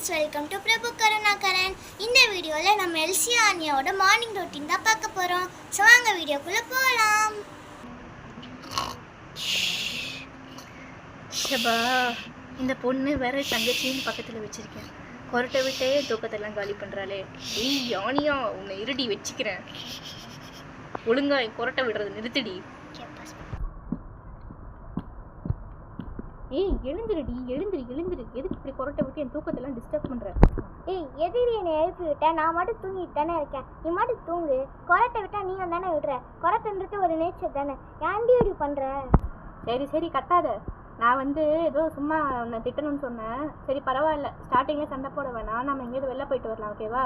Friends, welcome to பிரபு கருணாகரன். இந்த வீடியோவில் நம்ம எல்சியா அண்ணியோட மார்னிங் ரொட்டீன் தான் பார்க்க போகிறோம். ஸோ வாங்க வீடியோக்குள்ளே போகலாம். ஷபா, இந்த பொண்ணு வேற தங்கச்சின்னு பக்கத்தில் வச்சிருக்கேன். கொரட்டை விட்டே தூக்கத்தெல்லாம் காலி பண்ணுறாளே. ஏய் யானியா, உன்னை இருடி வச்சுக்கிறேன். ஒழுங்கா கொரட்டை விடுறது நிறுத்திடி. ஏய் எழுந்துருடி, எழுந்துரு. எதுக்கு இப்படி கொரட்டை விட்டு என் தூக்கத்தெல்லாம் டிஸ்டர்ப் பண்ணுற? ஏய் எதிரி என்னை எழுப்பி விட்டேன், நான் மட்டும் தூங்கிட்டு தானே இருக்கேன். நீ மட்டும் தூங்கு. கொரட்டை விட்டா நீ தானே விடுற. கொரட்டைன்றது ஒரு நேச்சர் தானே, ஏன்டி இப்படி பண்ணுற? சரி கட்டாத. நான் ஏதோ சும்மா உன்னை திட்டணும்னு சொன்னேன். சரி பரவாயில்ல, ஸ்டார்டிங்கில் சண்டை போட வேணாம். நம்ம எங்கேயாவது வெளில போயிட்டு வரலாம், ஓகேவா?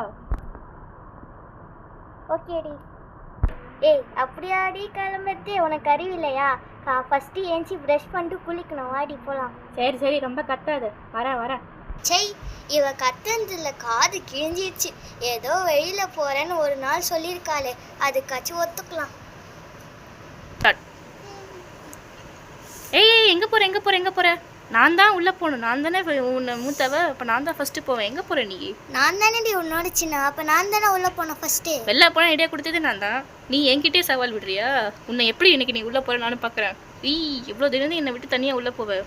ஓகேடி. ஏய் அப்படியாடி கிளம்புறது? உனக்கு அறிவில்லையா? ஃபஸ்ட்டு ஏஞ்சி ப்ரஷ் பண்ணிட்டு குளிக்கணும். வாடி போகலாம். சரி ரொம்ப கத்தாது. வரேன். சை, இவ கத்துனதுல காது கிழிஞ்சிடுச்சு. ஏதோ வெளியில் போகிறேன்னு ஒரு நாள் சொல்லியிருக்காளே, அதுக்காச்சும் ஒத்துக்கலாம். ஏய் எங்கே போகிற? நான் தான் உள்ளே போகணும். நான் தானே உன்னை மூத்தவ. இப்போ நான் தான் ஃபஸ்ட்டு போவேன். எங்கே போகிற நீ? நான் தானேடி உன்னோட சின்ன. அப்போ நான் தானே உள்ளே போனேன் ஃபஸ்ட்டு. வெளில போனால் ஐடியா கொடுத்தது நான் தான். நீ என்கிட்டே சவால் விடுறியா? உன்னை எப்படி இன்னைக்கு நீ உள்ளே போகிற நானும் பார்க்குறேன். இவ்வளோ தினம் என்னை விட்டு தனியாக உள்ளே போவேன்.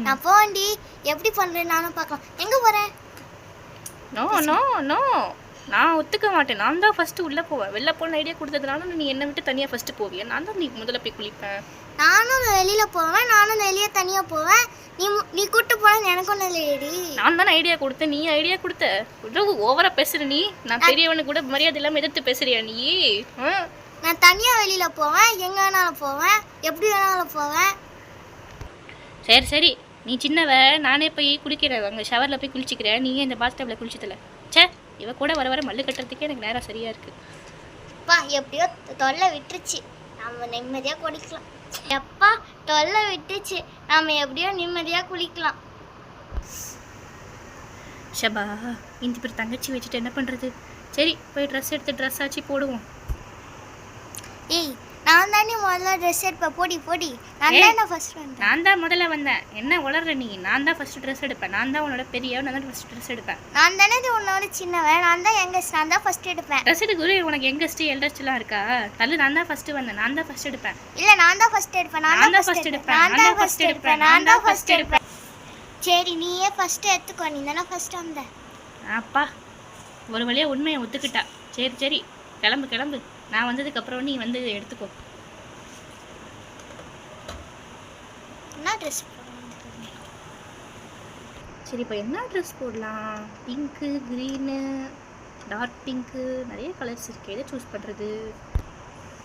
நான் போவேன்டி. எப்படி பண்ணுறேன் நானும் பார்க்கலாம். எங்கே போகிறேன்? நோ நான் ஒத்துக்க மாட்டேன். நான் தான் ஃபஸ்ட்டு உள்ளே போவேன். வெளில போன ஐடியா கொடுத்ததுனால நீ என்னை விட்டு தனியாக ஃபஸ்ட்டு போவியா? நான் தான் நீ முதல்ல போய் குளிப்பேன். நானும் வெளியில் போவேன், நானும் வெளியே தனியாக போவேன். நீ கூப்பிட்டு போனேன்னு எனக்கு ஒன்றும் இல்லையடி. நான் தானே ஐடியா கொடுத்தேன். நீ ஐடியா கொடுத்த. இவ்வளோ ஓவராக பேசுகிற நீ. நான் பெரியவனு கூட மரியாதை இல்லாமல் எதிர்த்து பேசுறியா நீ? நான் தனியாக வெளியில் போவேன், எங்கே வேணாலும் போவேன், எப்படி வேணாலும் போவேன். சரி நீ சின்னவ. நானே போய் குளிக்கிறேன். அங்கே ஷவரில் போய் குளிச்சிக்கிறேன். நீ இந்த பாத் டப்பில் குளிச்சதில்ல. இவ கூட வர மல்லு கட்டுறதுக்கே எனக்கு நேரம் சரியாக இருக்குது. அப்பா எப்படியோ தொல்லை விட்டுருச்சு, நம்ம நிம்மதியாக குளிக்கலாம். எப்பா தொல்லை விட்டுச்சு, நம்ம எப்படியோ நிம்மதியாக குளிக்கலாம். ஷபா, இந்த பேர் தங்கச்சி வச்சுட்டு என்ன பண்ணுறது? சரி போய் ட்ரெஸ் எடுத்து ட்ரெஸ் ஆச்சு போடுவோம். ஏய் நான் தானே முதல்ல ட்ரெஸ் எடுப்பேன். போடி நான் தான் முதல்ல வந்தேன். என்ன உளர்ற நீ? நான் தான் ஃபஸ்ட்டு ட்ரெஸ் எடுப்பேன். நான் தான் உன்னோட பெரியவன். நான் தான் ஃபஸ்ட்டு ட்ரெஸ் எடுப்பேன். நான் தானே உன்னோட சின்னவன். நான் தான் யங்கஸ்ட். நான் தான் ஃபஸ்ட் எடுப்பேன். ட்ரெஸ் எடுக்க உனக்கு யங்கஸ்ட் எல்டஸ்ட்லாம் இருக்கா? தள்ளு. நான் தான் ஃபஸ்ட்டு வந்தேன். நான் தான் ஃபஸ்ட் எடுப்பேன். இல்லை நான் தான் ஃபஸ்ட் எடுப்பேன். நான் தான் ஃபஸ்ட் எடுப்பேன். சரி நீயே ஃபஸ்ட்டு எடுத்துக்கோ. நீ தானே ஃபஸ்ட் வந்த. அப்பா ஒரு வழியாக உண்மையை ஒத்துக்கிட்டா. சரி கிளம்பு. நான் வந்ததுக்கப்புறம் நீ எடுத்துக்கோ. என்ன ட்ரெஸ்? சரி இப்போ என்ன ட்ரெஸ் போடலாம்? பிங்க்கு, க்ரீனு, டார்க் பிங்க்கு, நிறைய கலர்ஸ் இருக்குது. எதை சூஸ் பண்ணுறது?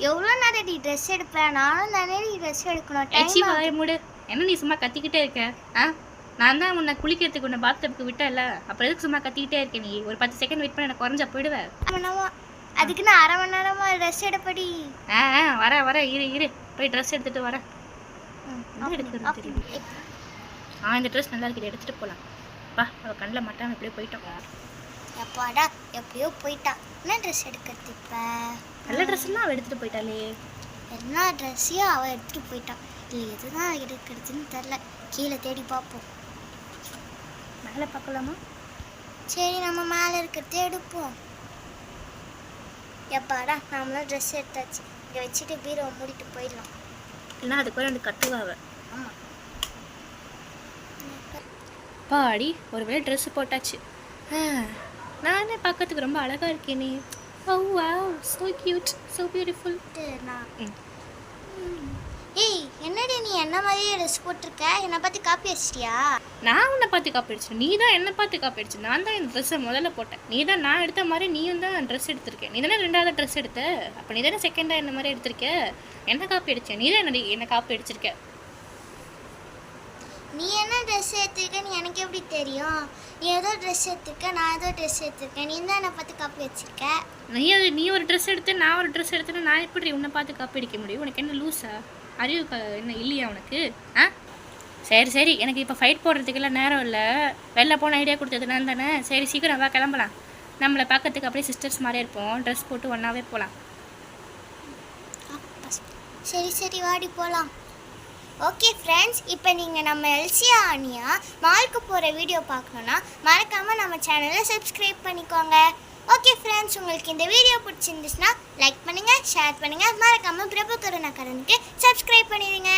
எவ்வளோ நேரம் நீ ட்ரெஸ் எடுப்பேன்? நானும் தானே நீ ட்ரெஸ் எடுக்கணும். ஏச்சி வாய மூடு. என்ன நீ சும்மா கத்திக்கிட்டே இருக்க? நான் தான் உன்னை குளிக்கிறதுக்கு உன்னை பாத்டப்புக்கு விட்டல. அப்புறம் எதுக்கு சும்மா கத்திக்கிட்டே இருக்க நீ? ஒரு 10 செகண்ட் வெயிட் பண்ண எனக்கு குறைஞ்சா போயிடுவேன். அதுக்கு நான் அரை மணி நேரமாக ட்ரெஸ் எடுப்படி. வர இரு போய் ட்ரெஸ் எடுத்துகிட்டு வரேன். எடுக்கிறது தெரியும். இந்த ட்ரெஸ் நல்லா இருக்குது, எடுத்துகிட்டு போகலாம். அவள் கண்ணில் மாட்டாமல் எப்படியோ போயிட்டோம். எப்பாடா எப்படியோ போயிட்டா. என்ன ட்ரெஸ் எடுக்கிறது இப்போ? நல்ல ட்ரெஸ்லாம் அவள் எடுத்துகிட்டு போயிட்டாளே. எல்லா ட்ரெஸ்ஸையும் அவள் எடுத்துகிட்டு போயிட்டான். இல்லை எதுதான் எடுக்கிறதுன்னு தெரில. கீழே தேடி பார்ப்போம். மேலே பார்க்கலாமா? சரி நம்ம மேலே இருக்கிறதே எடுப்போம். எப்பாடா நாமளும் ட்ரெஸ் எடுத்தாச்சு. இங்கே வச்சுட்டு பீரோவை மூடிட்டு போயிடலாம். இல்லைன்னா அதுக்கு ஒரு கத்துவாவ. ஆமாம் பாடி ஒரு வேளை ட்ரெஸ்ஸு போட்டாச்சு. நானே பார்க்கறதுக்கு ரொம்ப அழகாக இருக்கேனே. ஓ wow, so cute, so beautiful. ஏய் என்னடி நீ என்ன மாதிரியே ட்ரெஸ் போட்டிருக்க? என்னை பார்த்து காப்பி அடிச்சிட்டியா? நான் உன்னை பார்த்து காப்பி அடிச்சேன். நீ தான் என்னை பார்த்து காப்பி அடிச்சு. நான் தான் இந்த ட்ரெஸ்ஸை முதல்ல போட்டேன். நீ தான் நான் எடுத்த மாதிரி நீயும் தான் ட்ரெஸ் எடுத்திருக்கேன். நீ தானே 2வது ட்ரெஸ் எடுத்த. அப்போ நீ தானே செகண்டாக என்ன மாதிரி எடுத்திருக்க. என்ன காப்பி அடித்தேன். நீ தான் என்ன காப்பி அடிச்சிருக்க. நீ என்ன ட்ரெஸ் எடுத்திருக்கேன்னு எனக்கு எப்படி தெரியும்? நீ ஏதோ ட்ரெஸ் எடுத்திருக்க, நான் ஏதோ ட்ரெஸ் எடுத்திருக்கேன். நீ தான் என்னை பார்த்து காப்பி வச்சிருக்க. நீ ஒரு ட்ரெஸ் எடுத்து நான் ஒரு ட்ரெஸ் எடுத்துன்னு நான் எப்படி உன்னை பார்த்து காப்பி அடிக்க முடியும்? உனக்கு என்ன லூஸா? அறிவு என்ன இல்லையா உனக்கு? சரி எனக்கு இப்போ ஃபைட் போடுறதுக்கெல்லாம் நேரம் இல்லை. வெளில போன ஐடியா கொடுத்தது நான் தானே. சரி சீக்கிரம் வா கிளம்பலாம். நம்மளை பார்க்கறதுக்கு அப்படியே சிஸ்டர்ஸ் மாதிரியே இருப்போம். ட்ரெஸ் போட்டு ஒன்றாவே போகலாம். சரி வாடி போகலாம். ஓகே ஃப்ரெண்ட்ஸ், இப்போ நீங்கள் நம்ம எல்சியா ஆனியா மாலுக்கு போகிற வீடியோ பார்க்கணுன்னா மறக்காமல் நம்ம சேனலை சப்ஸ்கிரைப் பண்ணிக்கோங்க. ஓகே ஃப்ரெண்ட்ஸ், உங்களுக்கு இந்த வீடியோ பிடிச்சிருந்துச்சுன்னா லைக் பண்ணுங்கள், ஷேர் பண்ணுங்கள், மறக்காமல் பிரபு கருணாகரனுக்கு சப்ஸ்கிரைப் பண்ணிடுங்க.